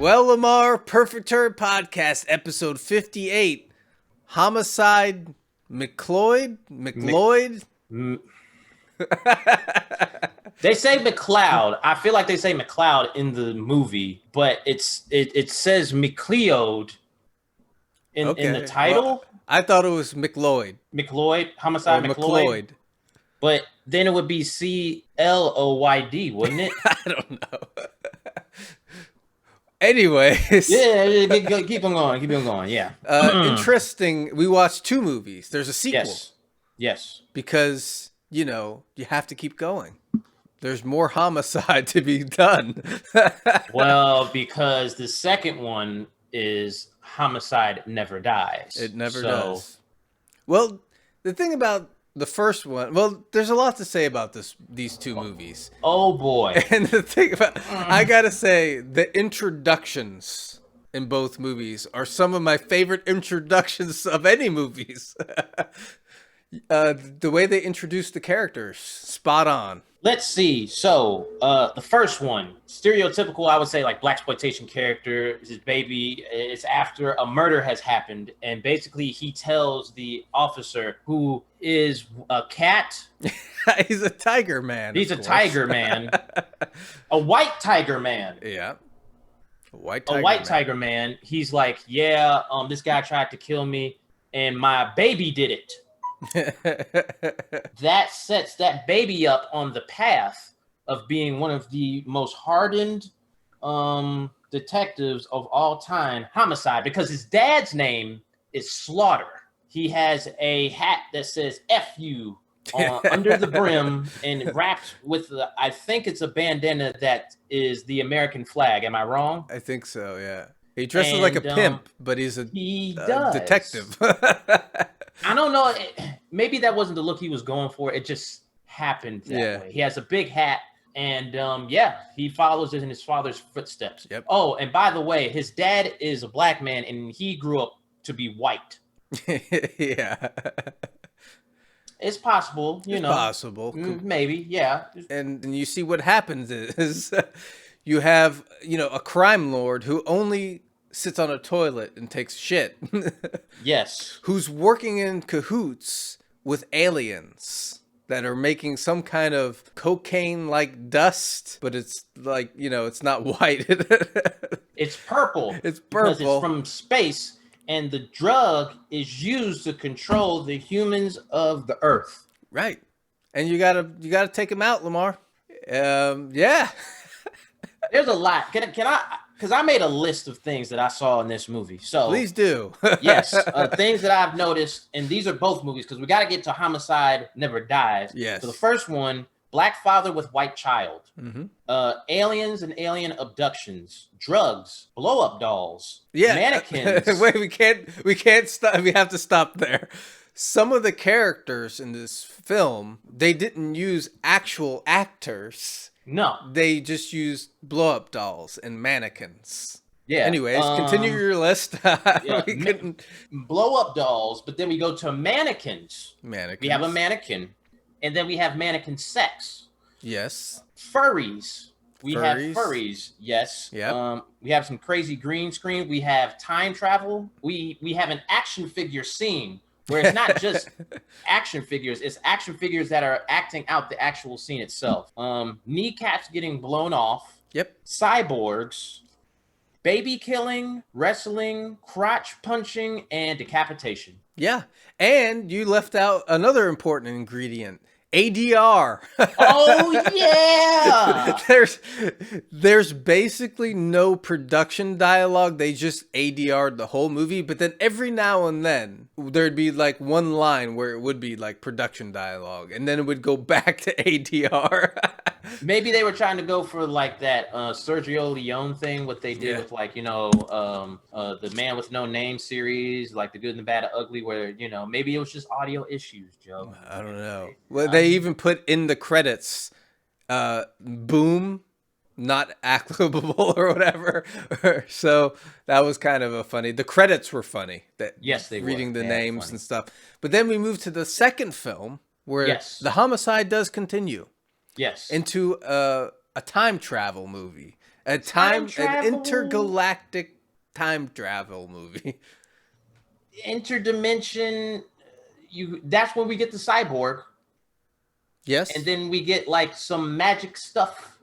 Well, Lamar, Perfect Turd Podcast, episode 58, Homicide McLeod? They say McLeod. I feel like they say McLeod in the movie, but it says McLeod in the title. Well, I thought it was McLeod. Homicide McLeod. But then it would be CLOYD, wouldn't it? I don't know. Anyways. Yeah, keep on going. Yeah. Interesting. We watched two movies. There's a sequel. Yes. Because, you have to keep going. There's more homicide to be done. Well, because the second one is Homicide Never Dies. It never does. Well, the thing about the first one, there's a lot to say about these two movies. Oh boy. And the thing about, I gotta say, the introductions in both movies are some of my favorite introductions of any movies. The way they introduce the characters, spot on. Let's see. So, the first one, stereotypical, I would say, like blaxploitation character. His baby is after a murder has happened, and basically he tells the officer, who is a cat. He's a tiger man. He's a tiger man, a white tiger man. Yeah, a white tiger man. He's like, yeah, this guy tried to kill me, and my baby did it. That sets that baby up on the path of being one of the most hardened detectives of all time, homicide, because his dad's name is Slaughter. He has a hat that says F you under the brim and wrapped with I think it's a bandana that is the American flag. Am I wrong? I think so, yeah. He dresses like a pimp, but he's a detective. I don't know. Maybe that wasn't the look he was going for. It just happened that way. He has a big hat, and he follows in his father's footsteps. Yep. Oh, and by the way, his dad is a black man, and he grew up to be white. Yeah. It's possible, Possible. Maybe, yeah. And you see what happens is you have, a crime lord who only sits on a toilet and takes shit. Yes. Who's working in cahoots with aliens that are making some kind of cocaine-like dust, but it's like, it's not white. It's purple. It's purple. Because it's from space, and the drug is used to control the humans of the Earth. Right. And you gotta take them out, Lamar. Yeah. There's a lot. Can I? Because I made a list of things that I saw in this movie. So please do. Yes, things that I've noticed, and these are both movies because we got to get to Homicide Never Dies. Yes. So the first one, black father with white child, aliens and alien abductions, drugs, blow up dolls, mannequins. Wait, we can't stop. We have to stop there. Some of the characters in this film, they didn't use actual actors. No. They just used blow-up dolls and mannequins. Yeah. Anyways, continue your list. Blow-up dolls, but then we go to mannequins. We have a mannequin. And then we have mannequin sex. Yes. Furries. We have furries. Yes. Yeah. We have some crazy green screen. We have time travel. We have an action figure scene. Where it's not just action figures, it's action figures that are acting out the actual scene itself. Kneecaps getting blown off. Yep. Cyborgs, baby killing, wrestling, crotch punching, and decapitation. Yeah. And you left out another important ingredient. ADR. Oh yeah. There's basically no production dialogue. They just ADR'd the whole movie, but then every now and then there'd be like one line where it would be like production dialogue, and then it would go back to ADR. Maybe they were trying to go for like that Sergio Leone thing, what they did with like, the Man with No Name series, like The Good and the Bad and Ugly, where, maybe it was just audio issues, Joe. I don't know. Well, they even put in the credits, boom, not applicable or whatever. So that was kind of a funny, the credits were funny. Yes, they were. Reading the names and stuff. But then we moved to the second film where the homicide does continue. Yes. Into a time travel movie. An intergalactic time travel movie. Interdimension. That's where we get the cyborg. Yes. And then we get like some magic stuff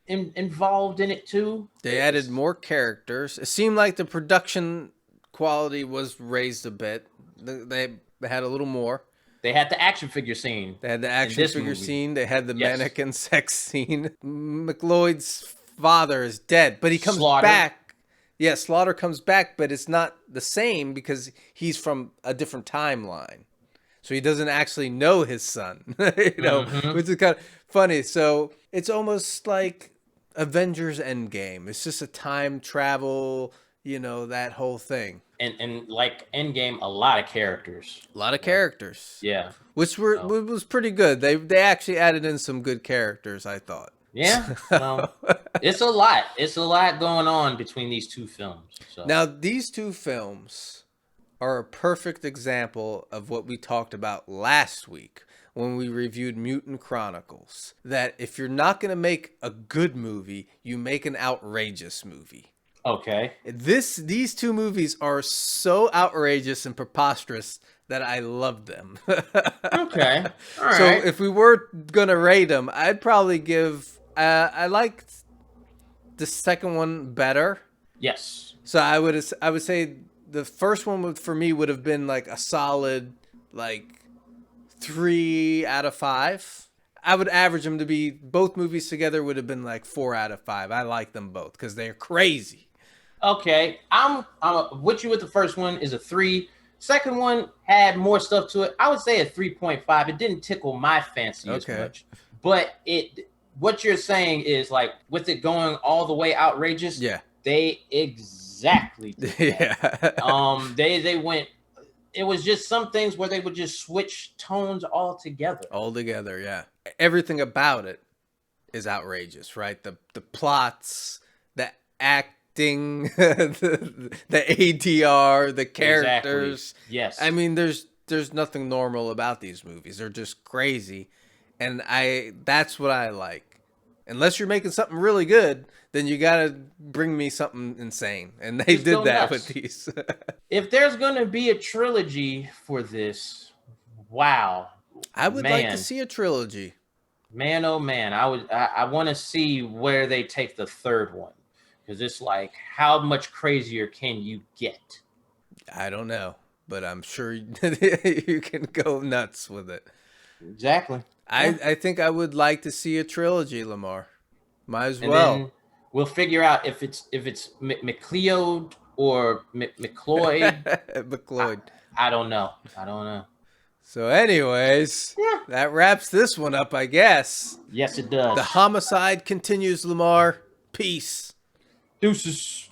involved in it too. They added more characters. It seemed like the production quality was raised a bit. They had a little more. They had the action figure scene. They had the action figure scene. They had the mannequin sex scene. McLeod's father is dead, but he comes back. Yeah, Slaughter comes back, but it's not the same because he's from a different timeline. So he doesn't actually know his son, which is kind of funny. So it's almost like Avengers Endgame. It's just a time travel, that whole thing. And like Endgame, a lot of characters. A lot of characters. Yeah. Which was pretty good. They actually added in some good characters, I thought. Yeah. It's a lot. It's a lot going on between these two films. So. Now, these two films are a perfect example of what we talked about last week when we reviewed Mutant Chronicles. That if you're not going to make a good movie, you make an outrageous movie. Okay. These two movies are so outrageous and preposterous that I love them. Okay. All right. So if we were going to rate them, I'd probably give... I liked the second one better. Yes. So I would say the first one for me would have been like a solid 3 out of 5. I would average them to be, both movies together would have been like 4 out of 5. I like them both because they're crazy. Okay, I'm with you with the first one is a 3. Second one had more stuff to it. I would say a 3.5. It didn't tickle my fancy as much, but what you're saying is like with it going all the way outrageous. Yeah, they exactly did that. Yeah. They went. It was just some things where they would just switch tones altogether. Altogether, yeah. Everything about it is outrageous, right? The plots, the acting, the ADR, the characters. Exactly. Yes. I mean, there's nothing normal about these movies. They're just crazy. And that's what I like. Unless you're making something really good, then you got to bring me something insane. And they did that with these. If there's going to be a trilogy for this, wow. I would like to see a trilogy. Man, oh man. I want to see where they take the third one. Because it's like, how much crazier can you get? I don't know. But I'm sure you can go nuts with it. Exactly. I think I would like to see a trilogy, Lamar. Might as well. Then we'll figure out if it's McLeod or McLeod. McLeod. I don't know. So anyways, that wraps this one up, I guess. Yes, it does. The homicide continues, Lamar. Peace. Deuces.